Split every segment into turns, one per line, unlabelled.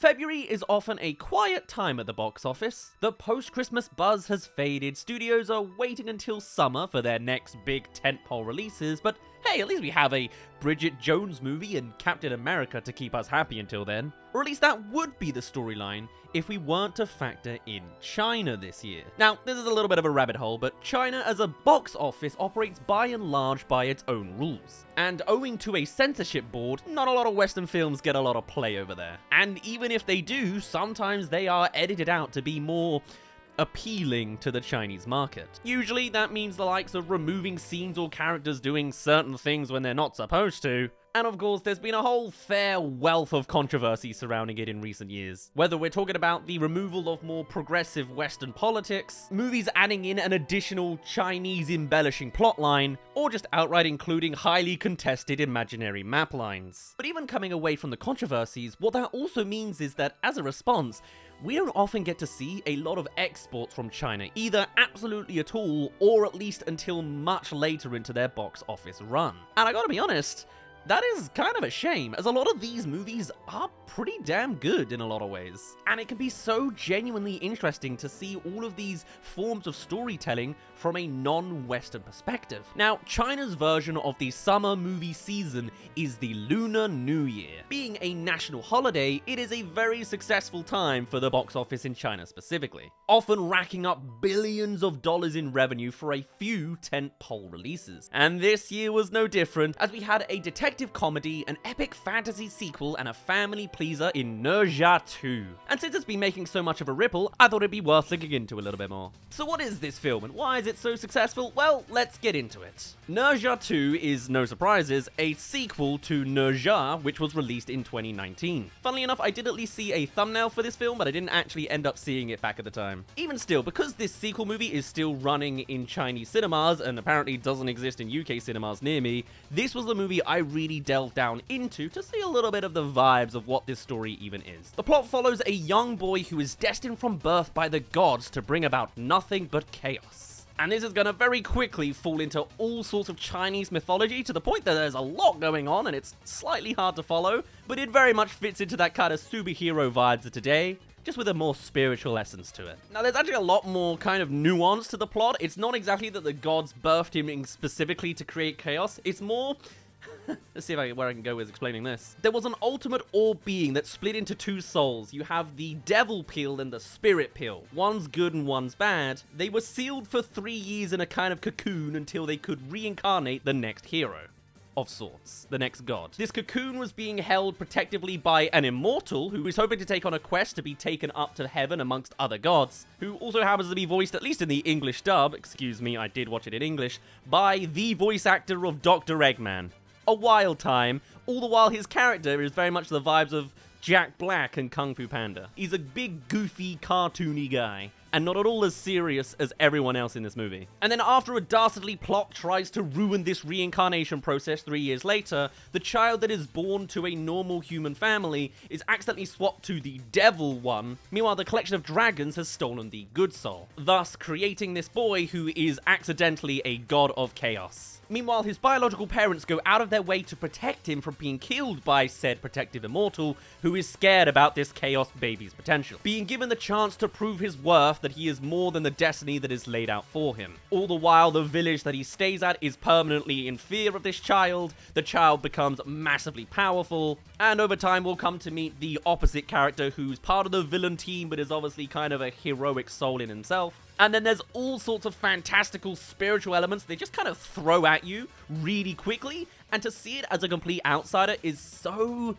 February is often a quiet time at the box office. The post-Christmas buzz has faded, studios are waiting until summer for their next big tentpole releases, but hey, at least we have a Bridget Jones movie and Captain America to keep us happy until then. Or at least that would be the storyline if we weren't to factor in China this year. Now, this is a little bit of a rabbit hole, but China as a box office operates by and large by its own rules. And owing to a censorship board, not a lot of Western films get a lot of play over there. And even if they do, sometimes they are edited out to be more appealing to the Chinese market. Usually that means the likes of removing scenes or characters doing certain things when they're not supposed to. And of course, there's been a whole fair wealth of controversy surrounding it in recent years. Whether we're talking about the removal of more progressive Western politics, movies adding in an additional Chinese embellishing plotline, or just outright including highly contested imaginary map lines. But even coming away from the controversies, what that also means is that as a response, we don't often get to see a lot of exports from China, either absolutely at all, or at least until much later into their box office run. And I gotta be honest, that is kind of a shame, as a lot of these movies are pretty damn good in a lot of ways. And it can be so genuinely interesting to see all of these forms of storytelling from a non-Western perspective. Now, China's version of the summer movie season is the Lunar New Year. Being a national holiday, it is a very successful time for the box office in China specifically, often racking up billions of dollars in revenue for a few tentpole releases. And this year was no different, as we had a detective comedy, an epic fantasy sequel, and a family pleaser in Ne Zha 2. And since it's been making so much of a ripple, I thought it'd be worth looking into a little bit more. So what is this film and why is it so successful? Well, let's get into it. Ne Zha 2 is, no surprises, a sequel to Ne Zha, which was released in 2019. Funnily enough, I did at least see a thumbnail for this film, but I didn't actually end up seeing it back at the time. Even still, because this sequel movie is still running in Chinese cinemas and apparently doesn't exist in UK cinemas near me, this was the movie I really delved down into to see a little bit of the vibes of what this story even is. The plot follows a young boy who is destined from birth by the gods to bring about nothing but chaos. And this is going to very quickly fall into all sorts of Chinese mythology to the point that there's a lot going on and it's slightly hard to follow, but it very much fits into that kind of superhero vibes of today, just with a more spiritual essence to it. Now, there's actually a lot more kind of nuance to the plot. It's not exactly that the gods birthed him specifically to create chaos. It's more... Let's see where I can go with explaining this. There was an ultimate orb being that split into two souls. You have the devil pill and the spirit pill. One's good and one's bad. They were sealed for 3 years in a kind of cocoon until they could reincarnate the next hero of sorts, the next god. This cocoon was being held protectively by an immortal who is hoping to take on a quest to be taken up to heaven amongst other gods, who also happens to be voiced, at least in the English dub, excuse me, I did watch it in English, by the voice actor of Dr Eggman. A wild time, all the while his character is very much the vibes of Jack Black and Kung Fu Panda. He's a big, goofy, cartoony guy, and not at all as serious as everyone else in this movie. And then after a dastardly plot tries to ruin this reincarnation process 3 years later, the child that is born to a normal human family is accidentally swapped to the devil one. Meanwhile, the collection of dragons has stolen the good soul, thus creating this boy who is accidentally a god of chaos. Meanwhile, his biological parents go out of their way to protect him from being killed by said protective immortal, who is scared about this chaos baby's potential, being given the chance to prove his worth that he is more than the destiny that is laid out for him. All the while, the village that he stays at is permanently in fear of this child, the child becomes massively powerful, and over time we'll come to meet the opposite character who's part of the villain team but is obviously kind of a heroic soul in himself. And then there's all sorts of fantastical spiritual elements they just kind of throw at you really quickly, and to see it as a complete outsider is so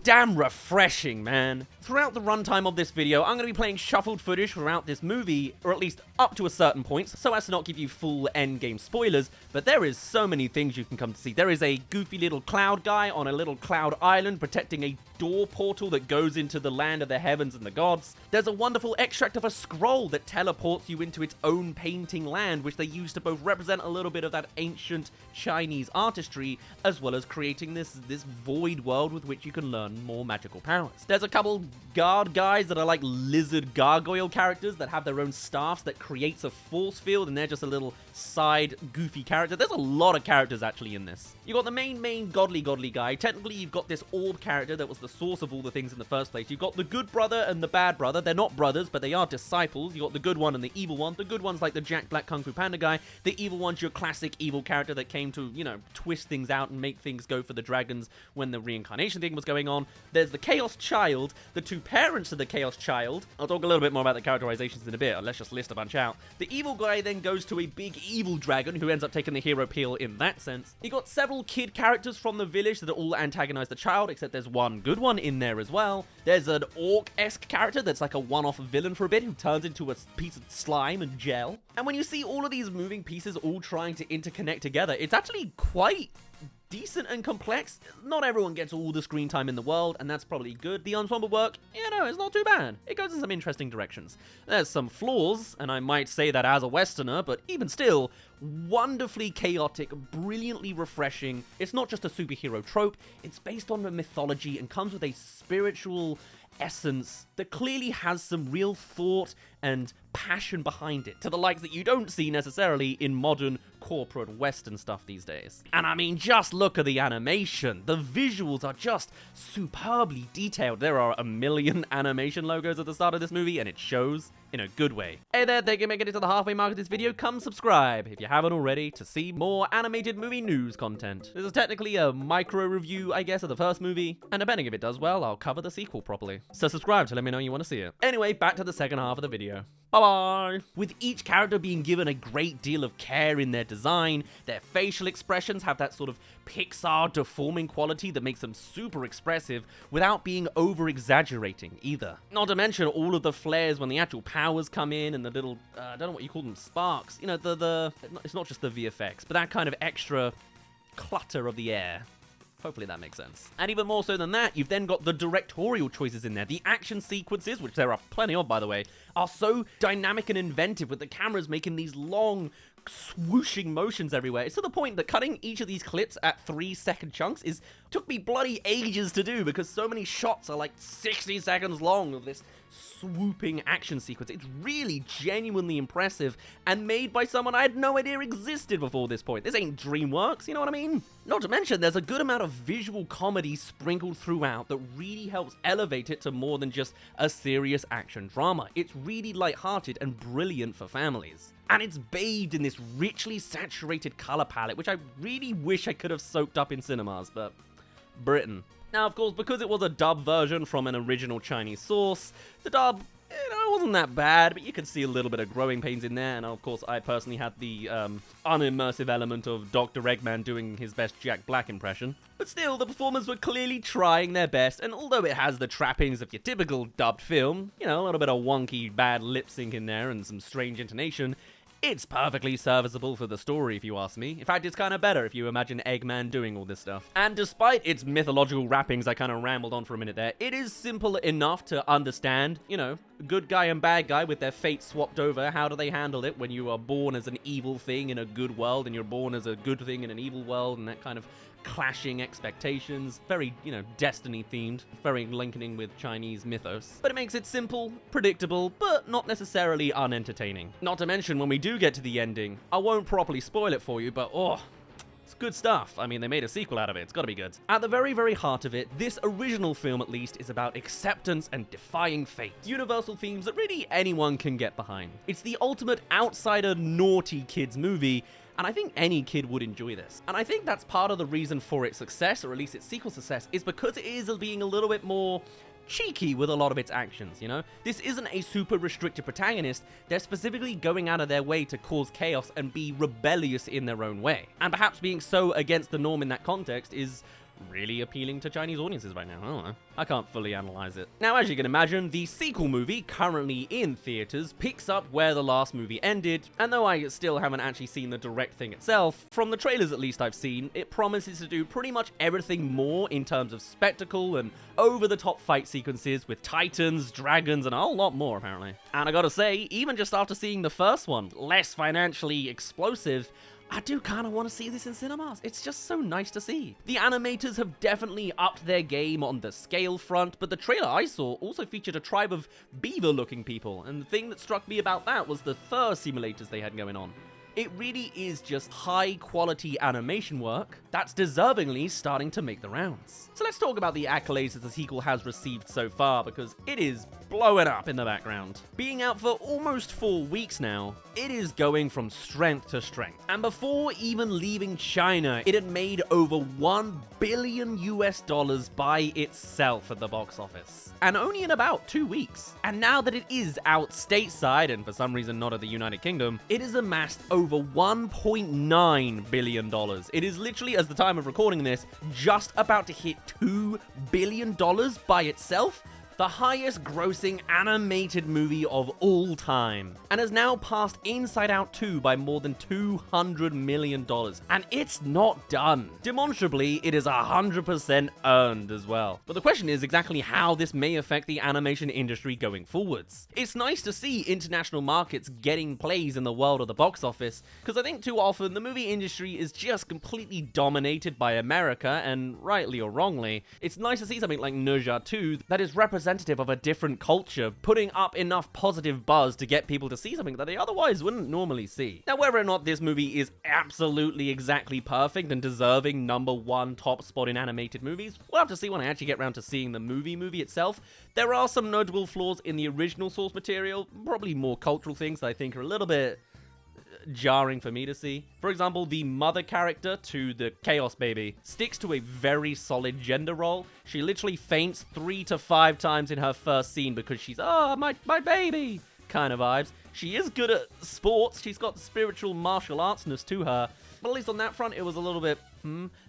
damn refreshing, man. Throughout the runtime of this video, I'm going to be playing shuffled footage throughout this movie, or at least up to a certain point, so as to not give you full endgame spoilers, but there is so many things you can come to see. There is a goofy little cloud guy on a little cloud island protecting a door portal that goes into the land of the heavens and the gods. There's a wonderful extract of a scroll that teleports you into its own painting land, which they use to both represent a little bit of that ancient Chinese artistry, as well as creating this void world with which you you can learn more magical powers. There's a couple guard guys that are like lizard gargoyle characters that have their own staffs that creates a force field, and they're just a little side goofy character. There's a lot of characters actually in this. You got the main godly guy. Technically, you've got this orb character that was the source of all the things in the first place. You've got the good brother and the bad brother. They're not brothers, but they are disciples. You got the good one and the evil one. The good one's like the Jack Black Kung Fu Panda guy. The evil one's your classic evil character that came to, you know, twist things out and make things go for the dragons when the reincarnation thing was going on. There's the Chaos Child, the two parents of the Chaos Child. I'll talk a little bit more about the characterizations in a bit. Let's just list a bunch out. The evil guy then goes to a big evil dragon who ends up taking the hero peel in that sense. You got several kid characters from the village that all antagonize the child, except there's one good one in there as well. There's an orc-esque character that's like a one-off villain for a bit who turns into a piece of slime and gel. And when you see all of these moving pieces all trying to interconnect together, it's actually quite decent and complex. Not everyone gets all the screen time in the world, and that's probably good. The ensemble work, you know, it's not too bad. It goes in some interesting directions. There's some flaws, and I might say that as a Westerner, but even still, wonderfully chaotic, brilliantly refreshing. It's not just a superhero trope, it's based on the mythology and comes with a spiritual essence that clearly has some real thought and passion behind it, to the likes that you don't see necessarily in modern corporate Western stuff these days. And I mean, just look at the animation. The visuals are just superbly detailed. There are a million animation logos at the start of this movie, and it shows in a good way. Hey there, thank you for making it to the halfway mark of this video. Come subscribe if you haven't already to see more animated movie news content. This is technically a micro review, I guess, of the first movie, and depending if it does well, I'll cover the sequel properly. So subscribe to let me know you want to see it. Anyway, back to the second half of the video. Bye-bye! With each character being given a great deal of care in their design, their facial expressions have that sort of Pixar deforming quality that makes them super expressive without being over-exaggerating either. Not to mention all of the flares when the actual powers come in and the little, I don't know what you call them, sparks. You know, it's not just the VFX, but that kind of extra clutter of the air. Hopefully that makes sense. And even more so than that, you've then got the directorial choices in there. The action sequences, which there are plenty of, by the way, are so dynamic and inventive, with the cameras making these long, swooshing motions everywhere. It's to the point that cutting each of these clips at 3-second chunks took me bloody ages to do, because so many shots are like 60 seconds long of this swooping action sequence. It's really genuinely impressive and made by someone I had no idea existed before this point. This ain't DreamWorks, you know what I mean? Not to mention, there's a good amount of visual comedy sprinkled throughout that really helps elevate it to more than just a serious action drama. It's really lighthearted and brilliant for families. And it's bathed in this richly saturated color palette, which I really wish I could have soaked up in cinemas, but Britain. Now, of course, because it was a dub version from an original Chinese source, the dub, you know, it wasn't that bad, but you could see a little bit of growing pains in there. And of course, I personally had the unimmersive element of Dr. Eggman doing his best Jack Black impression. But still, the performers were clearly trying their best, and although it has the trappings of your typical dubbed film, you know, a little bit of wonky, bad lip sync in there and some strange intonation, it's perfectly serviceable for the story, if you ask me. In fact, it's kind of better if you imagine Eggman doing all this stuff. And despite its mythological wrappings, I kind of rambled on for a minute there, it is simple enough to understand, you know, good guy and bad guy with their fate swapped over. How do they handle it when you are born as an evil thing in a good world, and you're born as a good thing in an evil world, and that kind of clashing expectations. Very, you know, Destiny themed, very linking with Chinese mythos. But it makes it simple, predictable, but not necessarily unentertaining. Not to mention, when we do get to the ending, I won't properly spoil it for you, but it's good stuff. I mean, they made a sequel out of it. It's gotta be good. At the very, very heart of it, this original film, at least, is about acceptance and defying fate. Universal themes that really anyone can get behind. It's the ultimate outsider naughty kids movie, and I think any kid would enjoy this. And I think that's part of the reason for its success, or at least its sequel success, is because it is being a little bit more cheeky with a lot of its actions, you know? This isn't a super restricted protagonist. They're specifically going out of their way to cause chaos and be rebellious in their own way. And perhaps being so against the norm in that context is really appealing to Chinese audiences right now. I don't know. I can't fully analyze it. Now, as you can imagine, the sequel movie, currently in theaters, picks up where the last movie ended, and though I still haven't actually seen the direct thing itself, from the trailers at least I've seen, it promises to do pretty much everything more in terms of spectacle and over-the-top fight sequences with titans, dragons, and a whole lot more, apparently. And I gotta say, even just after seeing the first one, less financially explosive, I do kind of want to see this in cinemas. It's just so nice to see. The animators have definitely upped their game on the scale front, but the trailer I saw also featured a tribe of beaver-looking people, and the thing that struck me about that was the fur simulators they had going on. It really is just high-quality animation work that's deservingly starting to make the rounds. So let's talk about the accolades that the sequel has received so far, because it is blowing up in the background. Being out for almost 4 weeks now, it is going from strength to strength. And before even leaving China, it had made over $1 billion by itself at the box office. And only in about 2 weeks. And now that it is out stateside, and for some reason not at the United Kingdom, it has amassed over $1.9 billion. It is literally, as the time of recording this, just about to hit $2 billion by itself. The highest grossing animated movie of all time, and has now passed Inside Out 2 by more than $200 million, and it's not done. Demonstrably, it is 100% earned as well. But the question is exactly how this may affect the animation industry going forwards. It's nice to see international markets getting plays in the world of the box office, because I think too often the movie industry is just completely dominated by America, and rightly or wrongly, it's nice to see something like Ne Zha 2 that is representative of a different culture, putting up enough positive buzz to get people to see something that they otherwise wouldn't normally see. Now, whether or not this movie is absolutely exactly perfect and deserving #1 top spot in animated movies, we'll have to see when I actually get around to seeing the movie itself. There are some notable flaws in the original source material, probably more cultural things that I think are a little bit jarring for me to see. For example, the mother character to the Chaos Baby sticks to a very solid gender role. She literally faints 3 to 5 times in her first scene because she's, oh, my baby, kind of vibes. She is good at sports. She's got spiritual martial artsness to her. But at least on that front, it was a little bit,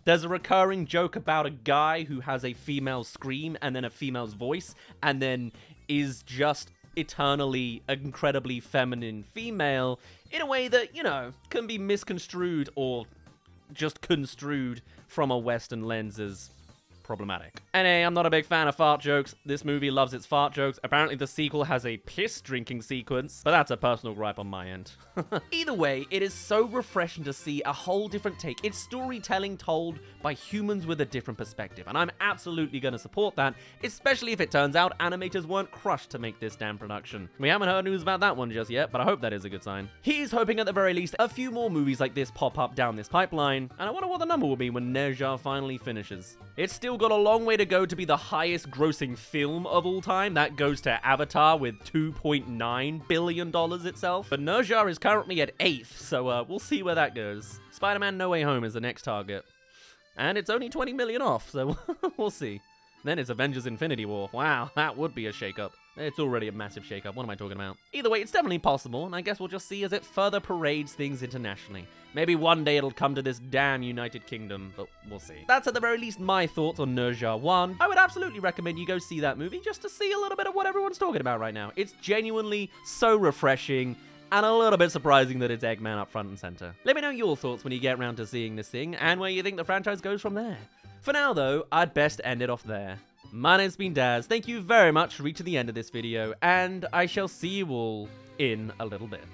There's a recurring joke about a guy who has a female scream and then a female's voice, and then is just eternally incredibly feminine female in a way that, you know, can be misconstrued or just construed from a Western lens as problematic. And hey, I'm not a big fan of fart jokes. This movie loves its fart jokes. Apparently the sequel has a piss drinking sequence, but that's a personal gripe on my end. Either way, it is so refreshing to see a whole different take. It's storytelling told by humans with a different perspective, and I'm absolutely going to support that, especially if it turns out animators weren't crushed to make this damn production. We haven't heard news about that one just yet, but I hope that is a good sign. He's hoping at the very least a few more movies like this pop up down this pipeline, and I wonder what the number will be when Ne Zha finally finishes. It's still got a long way to go to be the highest grossing film of all time. That goes to Avatar with $2.9 billion itself. But Ne Zha is currently at 8th, so we'll see where that goes. Spider-Man No Way Home is the next target. And it's only 20 million off, so we'll see. Then it's Avengers Infinity War. Wow, that would be a shakeup. It's already a massive shakeup. What am I talking about? Either way, it's definitely possible, and I guess we'll just see as it further parades things internationally. Maybe one day it'll come to this damn United Kingdom, but we'll see. That's at the very least my thoughts on Ne Zha 1. I would absolutely recommend you go see that movie just to see a little bit of what everyone's talking about right now. It's genuinely so refreshing, and a little bit surprising that it's Eggman up front and center. Let me know your thoughts when you get around to seeing this thing, and where you think the franchise goes from there. For now though, I'd best end it off there. My name's been Daz, thank you very much for reaching the end of this video, and I shall see you all in a little bit.